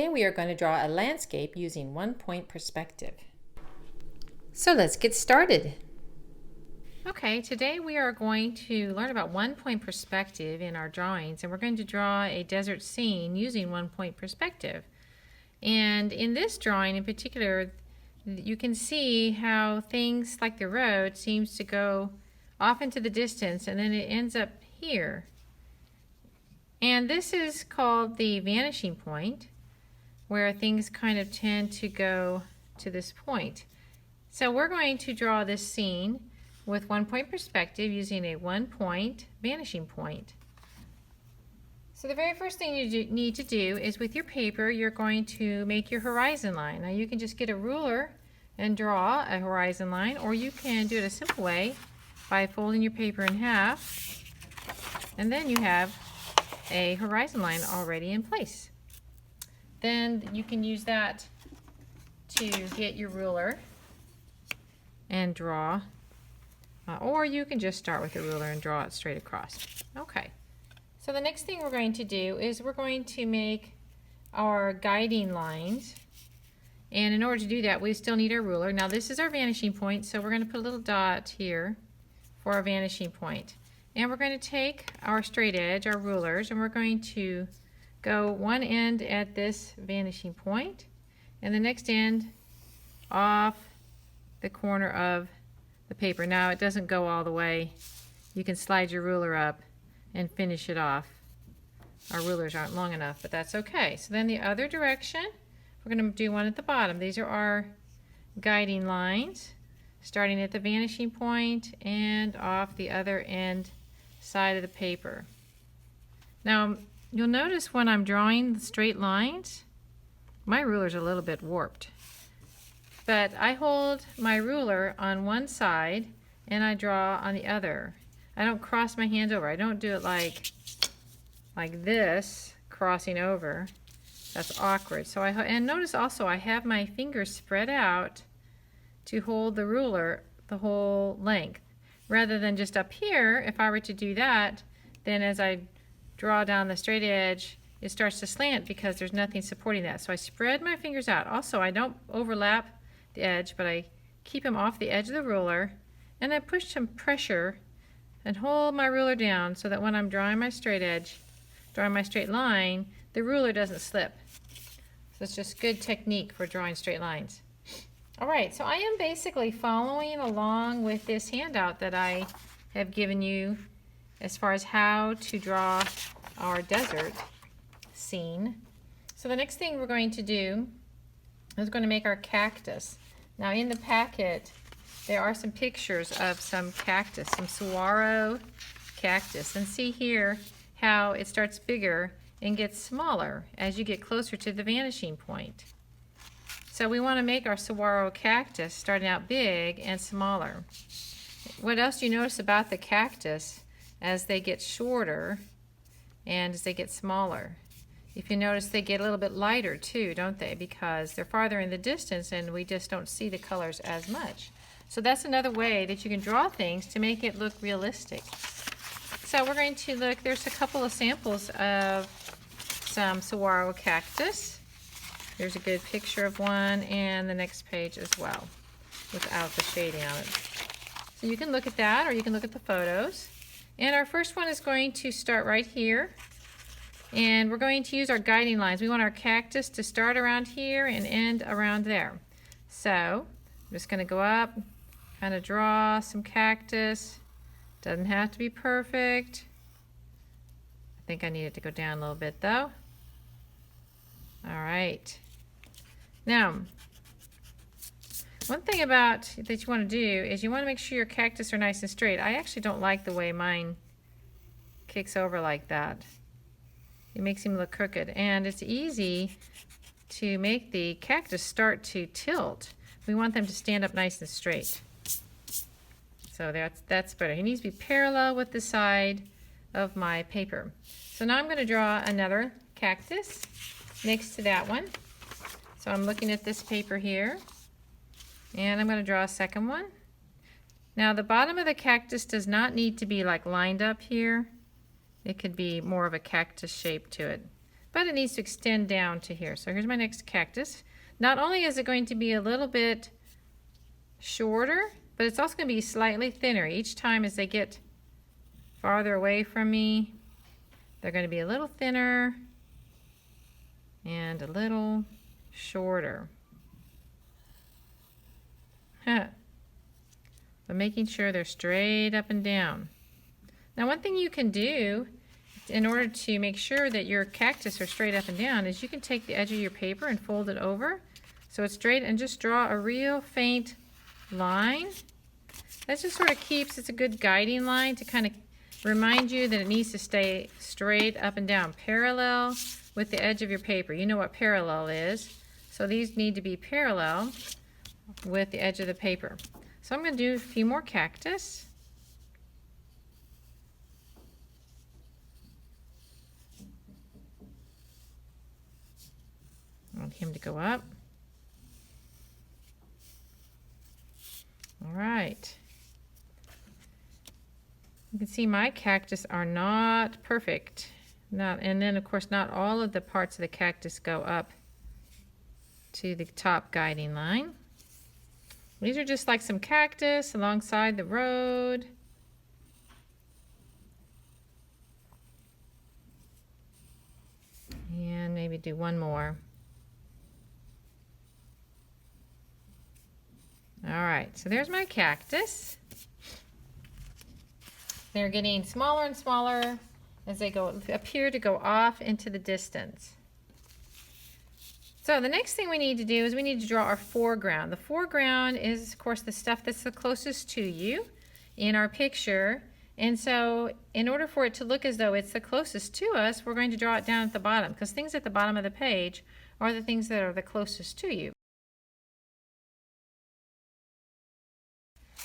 Today we are going to draw a landscape using one-point perspective. So let's get started. Okay, today we are going to learn about one-point perspective in our drawings, and we're going to draw a desert scene using one-point perspective. And in this drawing in particular, you can see how things like the road seems to go off into the distance and then it ends up here. And this is called the vanishing point, where things kind of tend to go to this point. So we're going to draw this scene with one-point perspective using a one-point vanishing point. So the very first thing you need to do is with your paper, you're going to make your horizon line. Now you can just get a ruler and draw a horizon line, or you can do it a simple way by folding your paper in half, and then you have a horizon line already in place. Then you can use that to get your ruler and draw, or you can just start with a ruler and draw it straight across. Okay, so the next thing we're going to do is we're going to make our guiding lines, and in order to do that we still need our ruler. Now this is our vanishing point, so we're going to put a little dot here for our vanishing point. And we're going to take our straight edge, our rulers, and we're going to go one end at this vanishing point and the next end off the corner of the paper. Now it doesn't go all the way. You can slide your ruler up and finish it off. Our rulers aren't long enough, but that's okay. So then the other direction, we're going to do one at the bottom. These are our guiding lines, starting at the vanishing point and off the other end side of the paper. Now you'll notice when I'm drawing the straight lines, my ruler's a little bit warped. But I hold my ruler on one side and I draw on the other. I don't cross my hands over. I don't do it like this, crossing over. That's awkward. So and notice also I have my fingers spread out to hold the ruler the whole length. Rather than just up here, if I were to do that, then as I draw down the straight edge, it starts to slant because there's nothing supporting that. So I spread my fingers out. Also, I don't overlap the edge, but I keep them off the edge of the ruler, and I push some pressure and hold my ruler down so that when I'm drawing my straight edge, drawing my straight line, the ruler doesn't slip. So it's just good technique for drawing straight lines. Alright, so I am basically following along with this handout that I have given you as far as how to draw our desert scene. So the next thing we're going to do is we're going to make our cactus. Now in the packet there are some pictures of some cactus, some saguaro cactus, and see here how it starts bigger and gets smaller as you get closer to the vanishing point. So we want to make our saguaro cactus starting out big and smaller. What else do you notice about the cactus as they get shorter and as they get smaller? If you notice, they get a little bit lighter too, don't they? Because they're farther in the distance and we just don't see the colors as much. So that's another way that you can draw things to make it look realistic. So we're going to look, there's a couple of samples of some saguaro cactus. There's a good picture of one, and the next page as well, without the shading on it. So you can look at that, or you can look at the photos. And our first one is going to start right here. And we're going to use our guiding lines. We want our cactus to start around here and end around there. So I'm just going to go up, kind of draw some cactus. Doesn't have to be perfect. I think I need it to go down a little bit though. All right. Now, one thing that you want to do is you want to make sure your cactus are nice and straight. I actually don't like the way mine kicks over like that. It makes him look crooked, and it's easy to make the cactus start to tilt. We want them to stand up nice and straight. So that's better. He needs to be parallel with the side of my paper. So now I'm going to draw another cactus next to that one. So I'm looking at this paper here, and I'm going to draw a second one. Now the bottom of the cactus does not need to be like lined up here. It could be more of a cactus shape to it. but it needs to extend down to here. So here's my next cactus. Not only is it going to be a little bit shorter, but it's also going to be slightly thinner. Each time as they get farther away from me, they're going to be a little thinner and a little shorter. But making sure they're straight up and down. Now, one thing you can do in order to make sure that your cactus are straight up and down is you can take the edge of your paper and fold it over so it's straight and just draw a real faint line. That just sort of keeps, it's a good guiding line to kind of remind you that it needs to stay straight up and down, parallel with the edge of your paper. You know what parallel is. So these need to be parallel with the edge of the paper. So I'm going to do a few more cactus. I want him to go up. All right. You can see my cactus are not perfect. And then of course not all of the parts of the cactus go up to the top guiding line. These are just like some cactus alongside the road. And maybe do one more. All right, so there's my cactus. They're getting smaller and smaller as they appear to go off into the distance. So the next thing we need to do is we need to draw our foreground. The foreground is, of course, the stuff that's the closest to you in our picture. And so in order for it to look as though it's the closest to us, we're going to draw it down at the bottom, because things at the bottom of the page are the things that are the closest to you.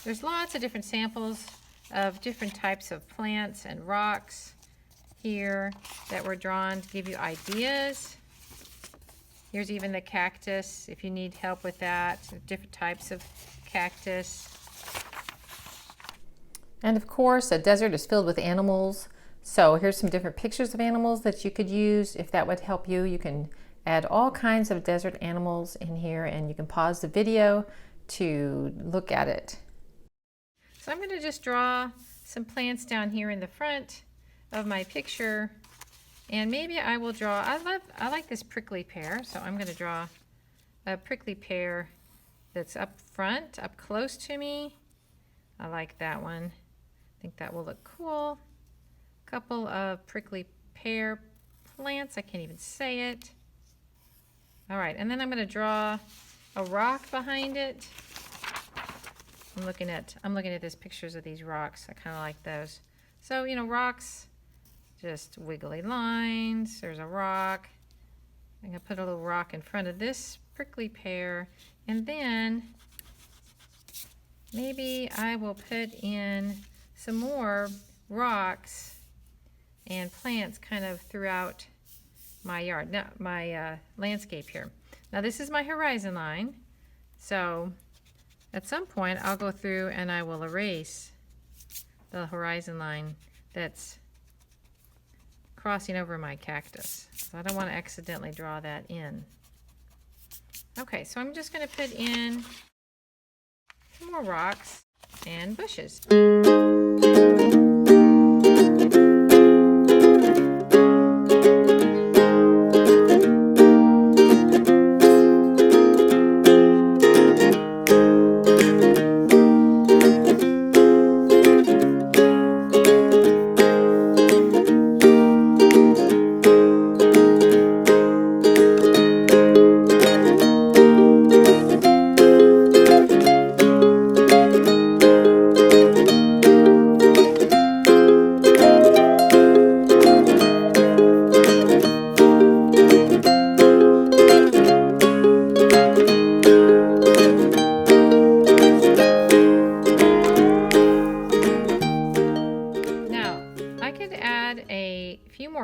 There's lots of different samples of different types of plants and rocks here that were drawn to give you ideas. Here's even the cactus, if you need help with that, different types of cactus. And of course, a desert is filled with animals. So here's some different pictures of animals that you could use. If that would help you, you can add all kinds of desert animals in here, and you can pause the video to look at it. So I'm going to just draw some plants down here in the front of my picture, and maybe I will draw, I like this prickly pear, so I'm going to draw a prickly pear that's up front, up close to me. I like that one. I think that will look cool. A couple of prickly pear plants, I can't even say it. All right, and then I'm going to draw a rock behind it. I'm looking at these pictures of these rocks. I kind of like those. So, you know, rocks, just wiggly lines. There's a rock. I'm going to put a little rock in front of this prickly pear. And then maybe I will put in some more rocks and plants kind of throughout my yard, my landscape here. Now this is my horizon line. So at some point, I'll go through and I will erase the horizon line that's crossing over my cactus. So I don't want to accidentally draw that in. Okay, so I'm just going to put in some more rocks and bushes.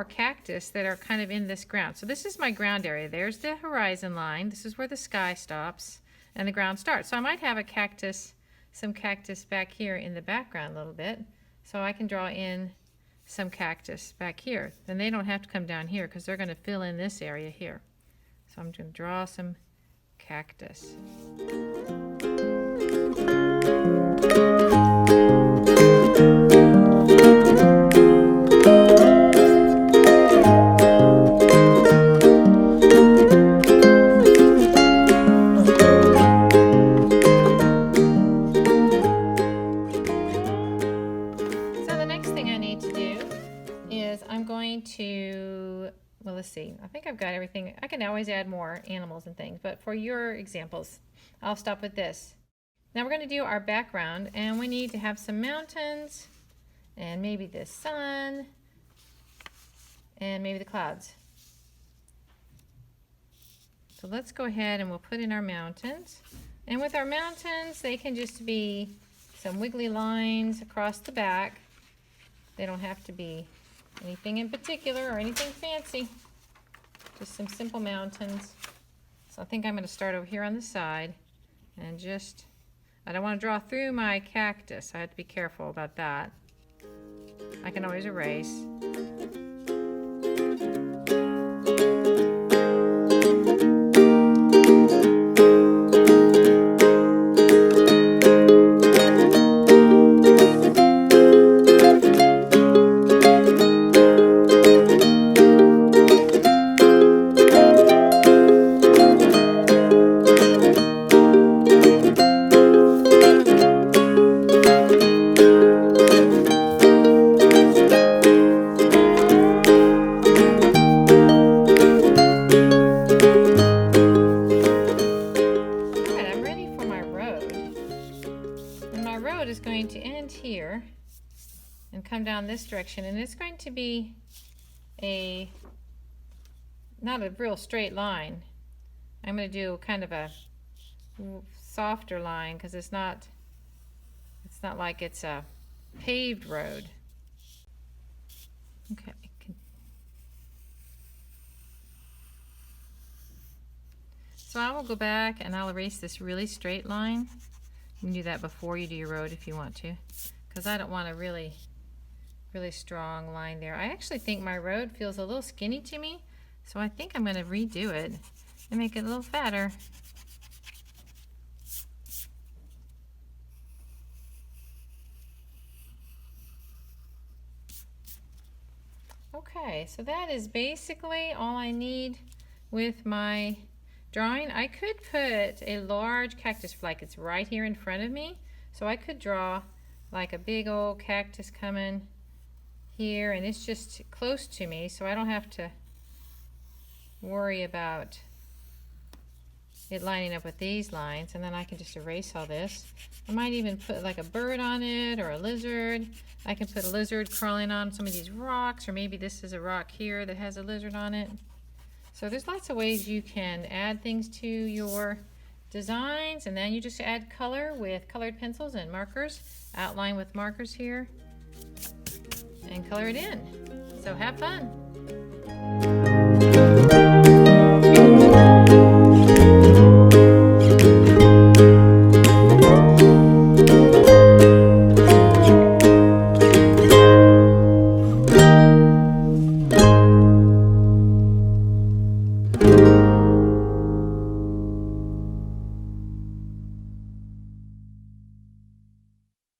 Cactus that are kind of in this ground. So this is my ground area. There's the horizon line. This is where the sky stops and the ground starts. So I might have a cactus, some cactus back here in the background a little bit. So I can draw in some cactus back here. Then they don't have to come down here because they're going to fill in this area here. So I'm going to draw some cactus. Well, let's see. I think I've got everything. I can always add more animals and things, but for your examples, I'll stop with this. Now we're going to do our background, and we need to have some mountains, and maybe the sun, and maybe the clouds. So let's go ahead and we'll put in our mountains. And with our mountains, they can just be some wiggly lines across the back. They don't have to be anything in particular or anything fancy, just some simple mountains. So I think I'm going to start over here on the side and just, I don't want to draw through my cactus. I have to be careful about that. I can always erase. Is going to end here and come down this direction, and it's going to be not a real straight line. I'm going to do kind of a softer line because it's not like it's a paved road. Okay. So I will go back and I'll erase this really straight line. You can do that before you do your road if you want to, because I don't want a really strong line there. I actually think my road feels a little skinny to me, so I think I'm going to redo it and make it a little fatter. Okay, so that is basically all I need with my drawing. I could put a large cactus like it's right here in front of me, so I could draw like a big old cactus coming here, and it's just close to me, so I don't have to worry about it lining up with these lines. And then I can just erase all this. I might even put like a bird on it or a lizard. I can put a lizard crawling on some of these rocks, or maybe this is a rock here that has a lizard on it. So there's lots of ways you can add things to your designs, and then you just add color with colored pencils and markers, outline with markers here, and color it in. So have fun.